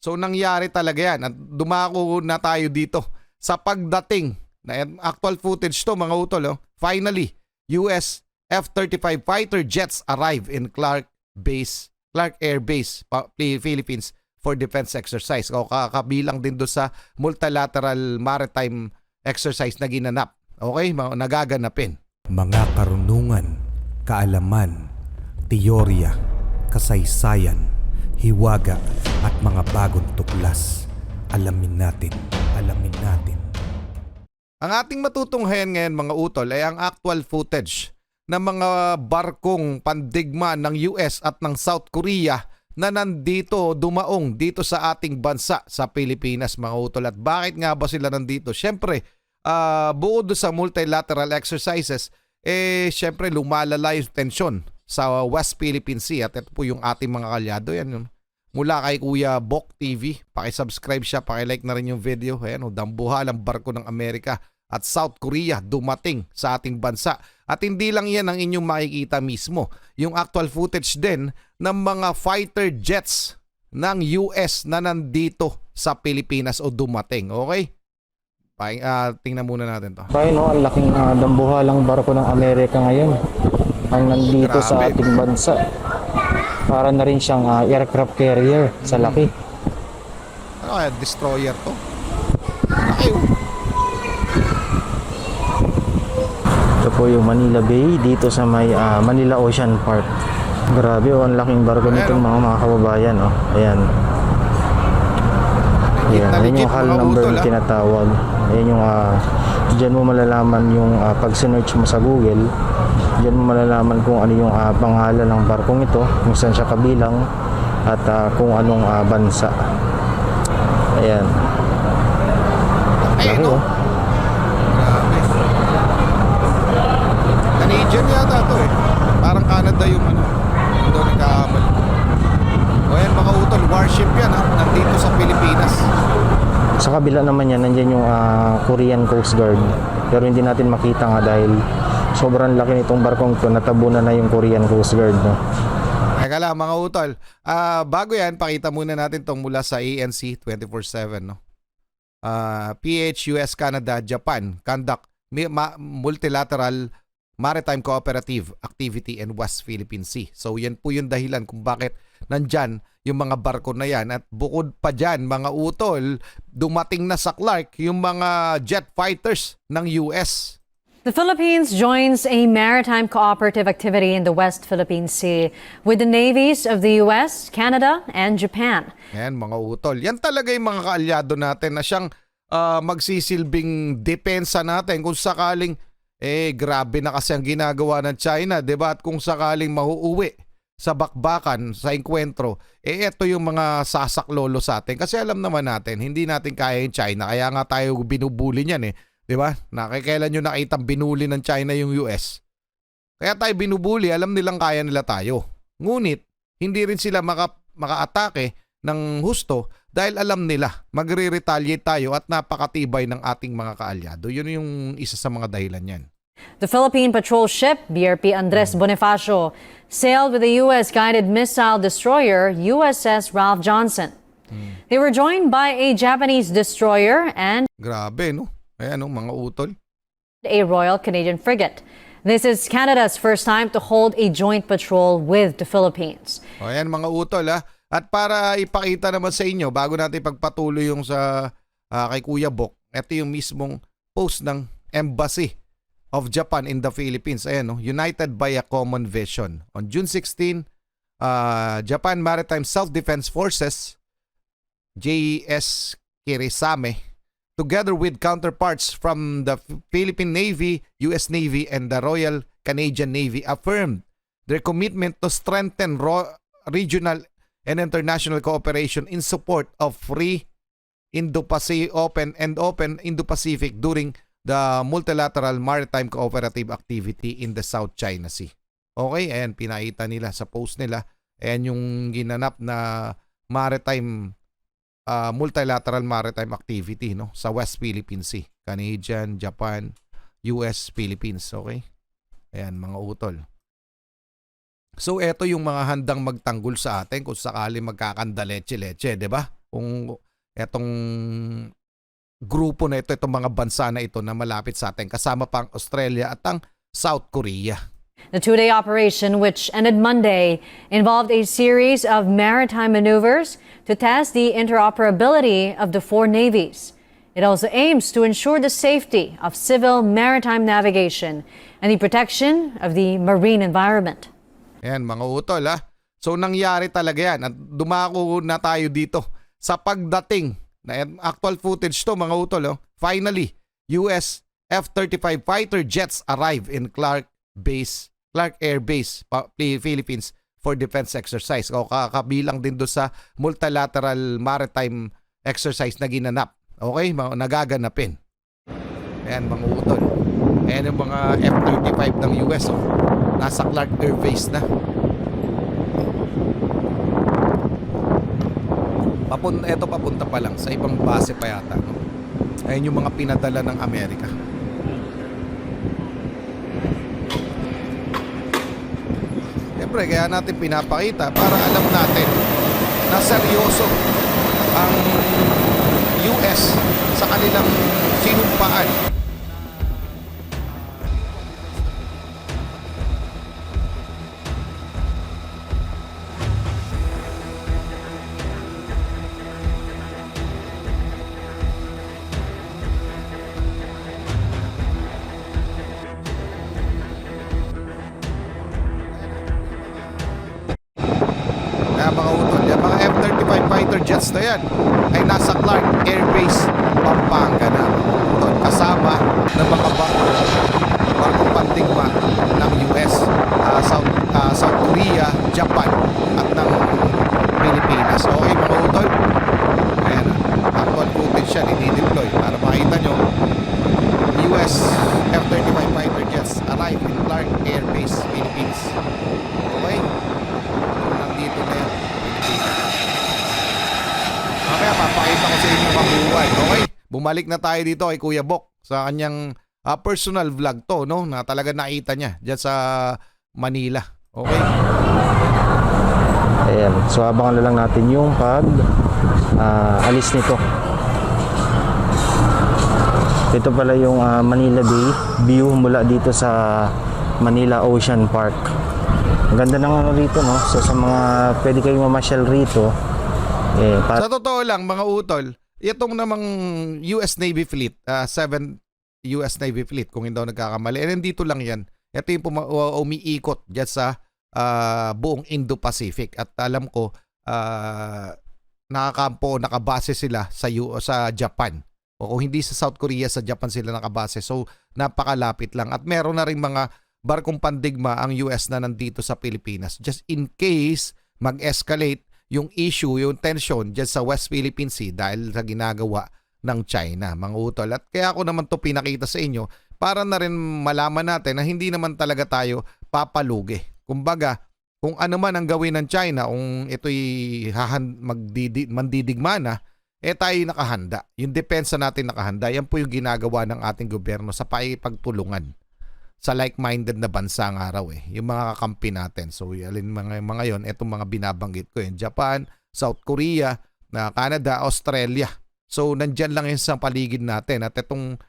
So nangyari talaga yan at dumako na tayo dito sa pagdating na actual footage to mga utol. Oh. Finally, US F-35 fighter jets arrive in Clark Air Base, Philippines for defense exercise. O kabilang din do sa multilateral maritime exercise na ginanap. Okay, nagaganapin. Mga karunungan, kaalaman, teorya, kasaysayan, hiwaga at mga bagong tuklas. Alamin natin. Ang ating matutunghayan ngayon mga utol ay ang actual footage ng mga barkong pandigma ng US at ng South Korea na nandito, dumaong dito sa ating bansa sa Pilipinas mga utol. At bakit nga ba sila nandito? Siyempre, buod sa multilateral exercises, siyempre lumalala yung tensyon sa West Philippine Sea. At ito po yung ating mga kalyado. Yan, mula kay Kuya Bok TV, pakisubscribe siya, pakilike na rin yung video. Ayan, dambuhalang barko ng Amerika at South Korea dumating sa ating bansa. At hindi lang yan ang inyong makikita mismo. Yung actual footage din ng mga fighter jets ng US na nandito sa Pilipinas o dumating. Okay? Tingnan muna natin to. Kaya no, ang laking dambuhalang barko ng Amerika ngayon ang nandito sa ating bansa. Para na rin siyang aircraft carrier sa laki. Ano kaya? Destroyer to? Laki. Ito po yung Manila Bay dito sa may Manila Ocean Park. Grabe ang laking barko nito mga kababayan. Oh. Ayan. Ayan yung hull number na tinatawag. Ayan yung dyan mo malalaman yung pag sinearch mo sa Google. Dyan mo malalaman kung ano yung pangalan ng barkong ito, kung saan siya kabilang at kung anong bansa. Ayan. Laki, no? Canadian yata to eh. Parang Canada yung ano. Doon nagkakamali. O yan mga utol, warship yan nandito sa Pilipinas. Sa kabila naman yan, nandyan yung Korean Coast Guard. Pero hindi natin makita nga dahil sobrang laki nitong barkong to, natabunan na yung Korean Coast Guard. No? Teka lang mga utol. Bago yan, pakita muna natin tong mula sa ANC 24/7. No? PH, US, Canada, Japan conduct multilateral maritime cooperative activity in West Philippine Sea. So yan po yung dahilan kung bakit nandyan yung mga barko na yan. At bukod pa dyan mga utol, dumating na sa Clark yung mga jet fighters ng US. The Philippines joins a maritime cooperative activity in the West Philippine Sea with the navies of the US, Canada, and Japan. Yan mga utol. Yan talaga yung mga kaalyado natin na siyang magsisilbing depensa natin kung sakaling grabe na kasi ang ginagawa ng China, 'di ba? At kung sakaling mahuuwi sa bakbakan, sa enkwentro, ito yung mga sasaklolo sa atin. Kasi alam naman natin, hindi natin kaya yung China. Kaya nga tayo binubuli niyan 'di ba? Nakikailan nyo nakitang binuli ng China yung US. Kaya tayo binubuli, alam nilang kaya nila tayo. Ngunit, hindi rin sila maka-atake ng husto dahil alam nila magre-retaliate tayo at napakatibay ng ating mga kaalyado. Yun yung isa sa mga dahilan yan. The Philippine patrol ship, BRP Andres Bonifacio, sailed with the U.S.-guided missile destroyer USS Ralph Johnson. They were joined by a Japanese destroyer and grabe, no? Ayan, mga utol. A Royal Canadian frigate. This is Canada's first time to hold a joint patrol with the Philippines. Ayan, mga utol, At para ipakita naman sa inyo, bago natin pagpatuloy yung sa kay Kuya Bok, ito yung mismong post ng Embassy of Japan in the Philippines. Ayan, united by a common vision. On June 16, Japan Maritime Self-Defense Forces, JS Kirisame, together with counterparts from the Philippine Navy, US Navy, and the Royal Canadian Navy, affirmed their commitment to strengthen regional and international cooperation in support of free open Indo-Pacific during the multilateral maritime cooperative activity in the South China Sea. Okay, ayan, pinakita nila sa post nila. Ayan yung ginanap na multilateral maritime activity sa West Philippine Sea. Canadian, Japan, US, Philippines. Okay? Ayan, mga utol. So, eto yung mga handang magtanggol sa atin kung sakali magkakanda leche-leche, di ba? kung etong grupo na ito, itong mga bansa na ito na malapit sa atin, kasama pa ang Australia at ang South Korea. The two-day operation, which ended Monday, involved a series of maritime maneuvers to test the interoperability of the four navies. It also aims to ensure the safety of civil maritime navigation and the protection of the marine environment. Ayan, mga utol ha. So nangyari talaga yan at dumako na tayo dito sa pagdating na actual footage to, mga utol. Oh. Finally, US F-35 fighter jets arrive in Clark Air Base, Philippines for defense exercise. O kabilang din do sa multilateral maritime exercise na ginanap. Okay, nagaganapin. Ayan, mga utol. Ayan yung mga F-35 ng US. Oh. Nasa Clark Air Base na. Papunta pa lang sa ibang base pa yata. No? Ayan yung mga pinadala ng Amerika. Siyempre, kaya natin pinapakita para alam natin na seryoso ang US sa kanilang sinumpaan. Mga utol, yung mga F-35 fighter jets na yan ay nasa Clark Air Base, Pampanga na. Utol, kasama ng mga barkong pandigma ng US, South Korea, Japan at ng Pilipinas. Okay, mga utol, ayan, actual footage yan, i-deploy para makita nyo. US F-35 fighter jets arrive in Clark Air Base, Philippines. Okay, nandito na yan. Mamaya papakita ko sa inyo kabuuan. Okay? Bumalik na tayo dito kay Kuya Bok sa kanyang personal vlog to, no? Na talaga nakita niya dyan sa Manila. Okay? Ayan. So abangan na lang natin yung alis nito. Ito pala yung Manila Bay view mula dito sa Manila Ocean Park. Ang ganda ng ano rito, no? So sa mga pwede kayong mamasyal rito, sa totoo lang, mga utol, itong namang US Navy Fleet, 7 US Navy Fleet, kung hindi ako nagkakamali, nandito lang yan. Ito yung umiikot dyan sa buong Indo-Pacific. At alam ko, nakabase sila sa Japan. O kung hindi sa South Korea, sa Japan sila nakabase. So, napakalapit lang. At meron na rin mga barkong pandigma ang US na nandito sa Pilipinas. Just in case mag-escalate yung issue, yung tension dyan sa West Philippine Sea dahil sa ginagawa ng China, mga utol. At kaya ako naman to pinakita sa inyo para na rin malaman natin na hindi naman talaga tayo papalugi. Kumbaga, kung ano man ang gawin ng China, kung ito'y mandidigma na, tayo nakahanda. Yung depensa natin nakahanda. Yan po yung ginagawa ng ating gobyerno sa pagtulungan sa like-minded na bansa ng araw yung mga kakampi natin. So, alin mga yon, itong mga binabanggit ko, yung Japan, South Korea, Canada, Australia. So, nandyan lang yun sa paligid natin. At itong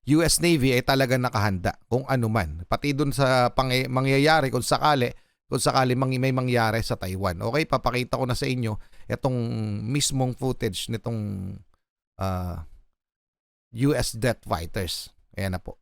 US Navy ay talaga nakahanda kung ano man. Pati dun sa mangyayari kung sakali may mangyari sa Taiwan. Okay, papakita ko na sa inyo itong mismong footage nitong US Death Fighters. Ayan na po.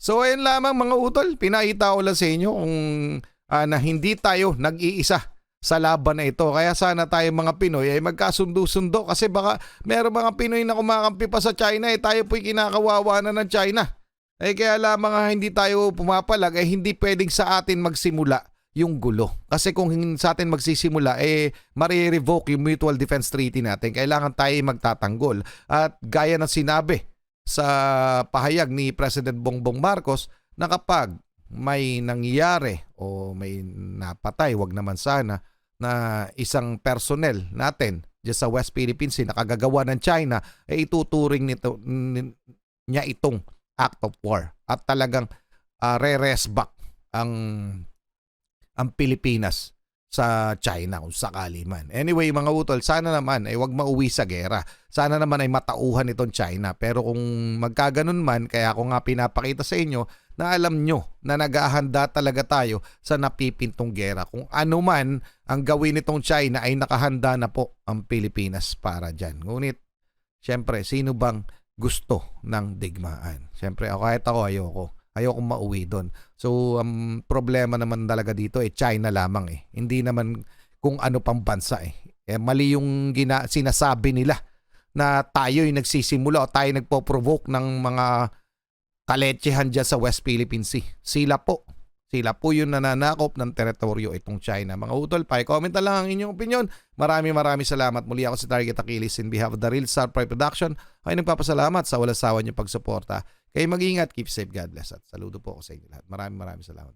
So ayun lamang mga utol, pinakita ko lang sa inyo kung na hindi tayo nag-iisa sa laban na ito. Kaya sana tayo mga Pinoy ay magkasundo-sundo kasi baka meron mga Pinoy na kumakampi pa sa China tayo po'y kinakawawa na ng China. Kaya lamang hindi tayo pumapalag hindi pwedeng sa atin magsimula yung gulo. Kasi kung sa atin magsisimula mare-revoke yung Mutual Defense Treaty natin. Kailangan tayo magtatanggol. At gaya ng sinabi sa pahayag ni President Bongbong Marcos na kapag may nangyayari o may napatay, wag naman sana, na isang personnel natin dyan sa West Philippines na nakagagawa ng China, ituturing niya itong act of war. At talagang re-rest back ang Pilipinas sa China kung sakali man. Anyway mga utol, sana naman wag mauwi sa gera. Sana naman matauhan itong China. Pero kung magkaganon man, kaya ako nga pinapakita sa inyo na alam nyo na naghahanda talaga tayo sa napipintong gera. Kung ano man ang gawin nitong China ay nakahanda na po ang Pilipinas para dyan. Ngunit, syempre, sino bang gusto ng digmaan? Syempre, kahit ako ayokong mauwi doon. So, ang problema naman talaga dito China lamang Hindi naman kung ano pang bansa mali yung sinasabi nila na tayo'y nagsisimula o tayo nagpo-provoke ng mga kaletsehan dyan sa West Philippine Sea. Sila po yung nananakop ng teritoryo itong China. Mga utol, comment na lang ang inyong opinion. Maraming salamat. Muli ako si Target Achilles in behalf of the Real Star Pride Production. Ay nagpapasalamat sa walang sawa niyong pagsuporta. Kayo mag-ingat, keep safe, God bless. At saludo po ako sa inyo lahat. Maraming salamat.